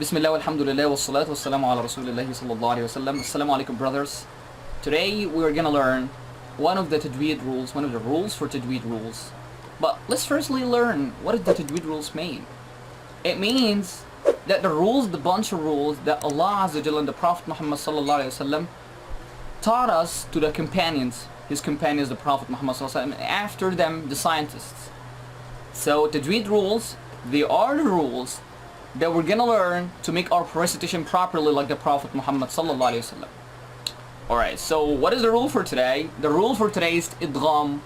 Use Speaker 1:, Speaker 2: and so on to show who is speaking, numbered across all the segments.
Speaker 1: Bismillah walhamdulillah wassalatu wassalamu ala rasulillah sallallahu alayhi wa sallam. Assalamu alaikum brothers. Today we're gonna learn one of the tajweed rules, one of the rules for tajweed rules. But let's firstly learn what does the tajweed rules mean. It means that the rules, the bunch of rules that Allah Azza wa Jalla and the Prophet Muhammad sallallahu alayhi wa sallam taught us to the companions, his companions, the Prophet Muhammad sallallahu alayhi wa sallam, after them the scientists. So tajweed rules, they are the rules that we're gonna learn to make our recitation properly like the Prophet Muhammad sallallahu alayhi wa sallam. Alright, so what is the rule for today? The rule for today is idgham,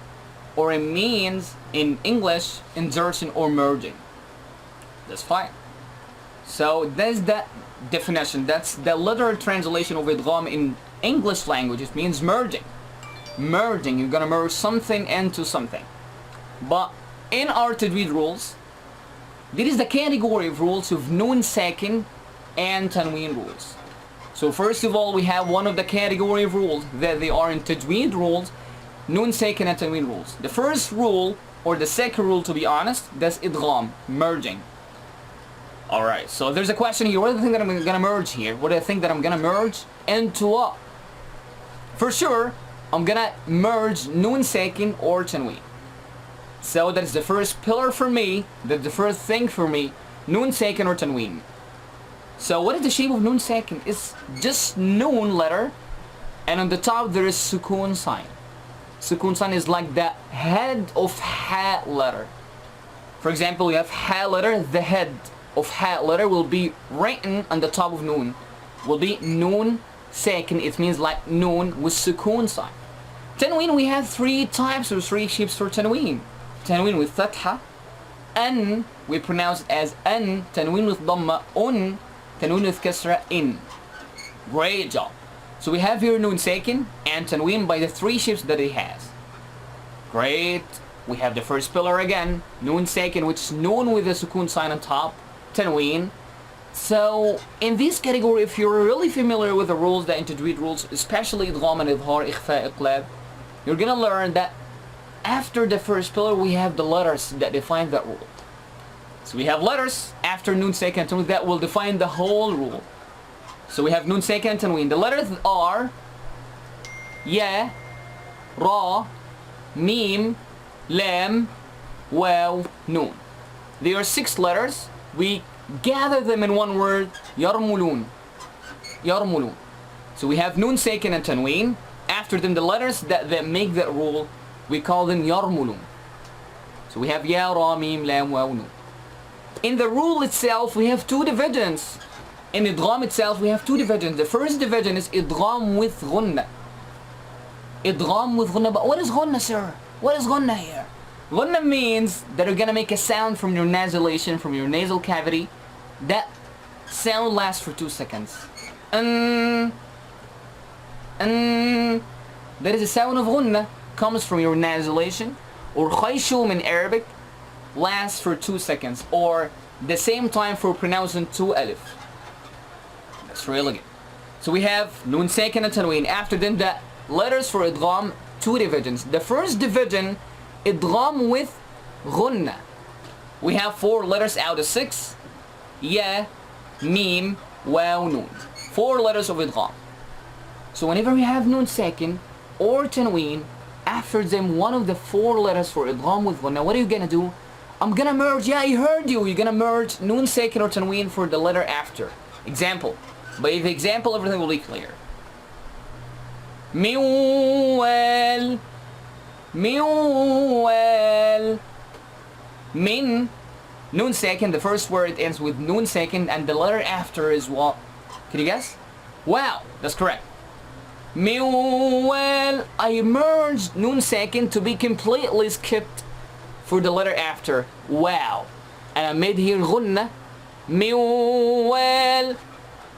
Speaker 1: or it means in English insertion or merging. That's fine. So that's that definition. That's the literal translation of idgham in English language. It means merging. Merging, you're gonna merge something into something. But in our tajweed rules, there is the category of rules of noon sakin and tanween rules. So first of all, we have one of the category of rules that they are in tajweed rules, noon sakin and tanween rules. The first rule, or the second rule to be honest, that's idgham, merging. Alright, so there's a question here. What do you think that I'm gonna merge here? What do I think that I'm gonna merge into what? For sure, I'm gonna merge noon sakin or tanween. So that's the first pillar for me, that's the first thing for me, noon sakin or tanween. So what is the shape of noon sakin? It's just noon letter, and on the top there is sukoon sign. Sukoon sign is like the head of ha letter. For example, you have ha letter, the head of ha letter will be written on the top of noon. Will be noon sakin, it means like noon with sukoon sign. Tanween, we have three types or three shapes for tanween. Tanween with fatha, an, we pronounce it as an, tanween with dhamma, un, tanween with kasra, in. Great job. So we have here noon sakin and tanween by the three shapes that it has. Great. We have the first pillar again, noon sakin, which is noon with the sukoon sign on top, tanween. So in this category, if you're really familiar with the rules, the tajweed rules, especially idgham and idhar, ikhfa, iqlab, you're gonna learn that after the first pillar, we have the letters that define that rule. So we have letters after noon sakin and tanween that will define the whole rule. So we have noon sakin and tanween. The letters are ya, ra, mim, lam, waw, noon. They are 6 letters. We gather them in one word, yarmulun. Yarmulun. So we have noon sakin and tanween. After them, the letters that make that rule, we call them yarmulun. So we have ya, ra, mim, lam, waw, nun. In the rule itself, we have 2 divisions. In idgham itself, we have 2 divisions. The first division is idgham with ghunna. Idgham with ghunna. But what is ghunna, sir? What is ghunna here? Ghunna means that you're gonna make a sound from your nasalization, from your nasal cavity. That sound lasts for 2 seconds. That is the sound of ghunna. Comes from your nasalization, or khayshum in Arabic lasts for 2 seconds, or the same time for pronouncing 2 alif. That's really good. So we have noon sakin and tanween. After them, the letters for idgham, 2 divisions. The first division, idgham with ghunna. We have 4 letters out of 6. Ya, mim, waw, nun. 4 letters of idgham. So whenever we have noon sakin or tanween, after them one of the 4 letters for idgham with ghunna, what are you gonna do? I'm gonna merge, yeah, I heard you. You're gonna merge noon sakin or tanween for the letter after. Example. By the example, everything will be clear. Miwal. Miwal. Min. Noon sakin, the first word ends with noon sakin, and the letter after is what? Can you guess? Wow, that's correct. Miwal. I merged noon sakin to be completely skipped for the letter after. Wow. And I made here ghunna. Miwal.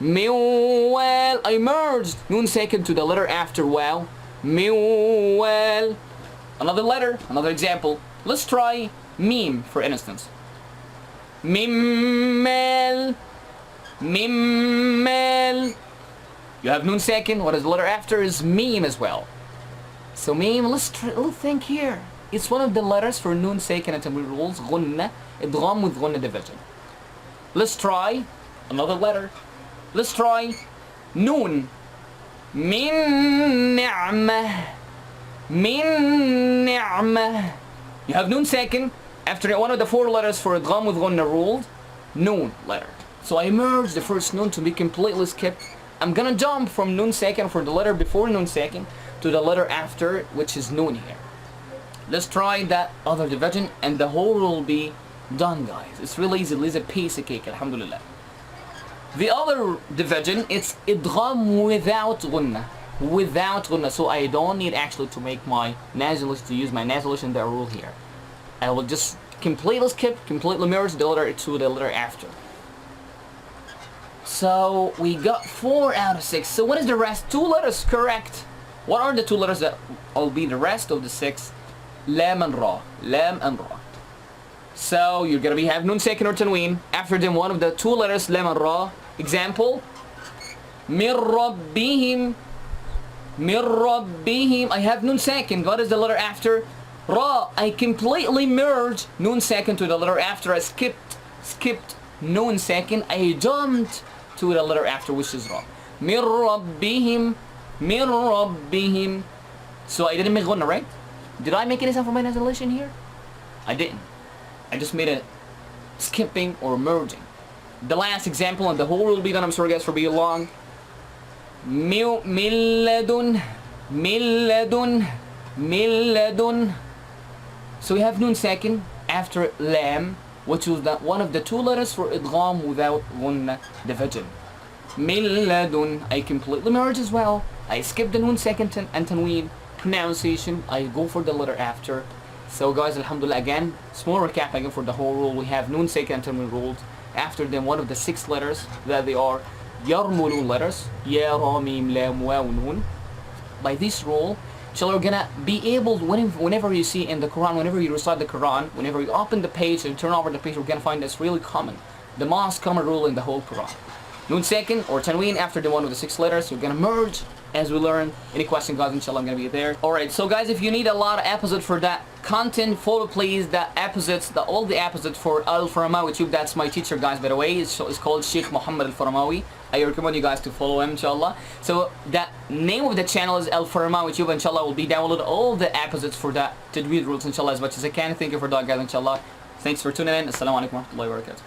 Speaker 1: Miwal. I merged noon sakin to the letter after wow. Miwal. Another letter, another example. Let's try mim for instance. Mimmel. Mimmel. You have noon sakin. What is the letter after is mim as well. So mim, let's think here. It's one of the letters for noon sakin and tanween rules. Ghunna, idgham with ghunna division. Let's try another letter. Let's try noon. Min ni'mah. Min ni'mah. You have noon second after one of the 4 letters for idgham with gunna ruled. Noon letter. So I merge the first noon to be completely skipped. I'm gonna jump from noon second for the letter before noon second to the letter after, which is noon here. Let's try that other division and the whole will be done, guys. It's really easy. It's a piece of cake, alhamdulillah. The other division, it's idgham without gunna. Without gunna. So I don't need actually to make my nasal to use my nasal in that rule here. I will just completely skip, completely merge the letter to the letter after. So we got 4 out of 6. So what is the rest? 2 letters correct. What are the 2 letters that will be the rest of the 6? Lam and Ra. Lam and Ra. So you're gonna have nun second or tanween. After them one of the 2 letters Lam and Ra. Example. Min Rabbihim. Min Rabbihim. I have nun second. What is the letter after? Ra. I completely merge nun second to the letter after. I skipped nun second. I jumped to the letter after, which is Ra. Min Rabbihim. Min Rabbihim. So I didn't make gunna, right? Did I make any sound for my nasalization here? I didn't. I just made a skipping or merging. The last example and the whole will be done. I'm sorry guys for being long. Milladun. Milladun. Milladun. So we have nun second after lam, which was one of the 2 letters for idgham without gunna division. Milladun. I completely merge as well. I skip the nun second and tanween pronunciation. I go for the letter after. So guys, alhamdulillah, again, small recap again for the whole rule. We have nun second and tanween ruled. After them one of the 6 letters that they are yarmulun letters. Ya, ra, mim, lam, waw, nun. By this rule, inshallah, you're gonna be able, whenever you see in the Quran, whenever you recite the Quran, whenever you open the page and turn over the page, you're gonna find that's really common. The most common rule in the whole Quran. Nun second or tanween after the one with the 6 letters. You're gonna merge as we learn. Any question, guys, inshallah, I'm gonna be there. Alright, so guys, if you need a lot of episodes for that content, follow please the episodes, all the episodes for Al-Faramawi YouTube. That's my teacher, guys, by the way. It's called Sheikh Muhammad Al-Faramawi. I recommend you guys to follow him, inshallah. So the name of the channel is Al-Faramawi YouTube. Inshallah, will be download all the episodes for that tajweed rules, inshallah, as much as I can. Thank you for that, guys, inshallah. Thanks for tuning in. Assalamu alaikum wa rahmatullahi wa barakatuh.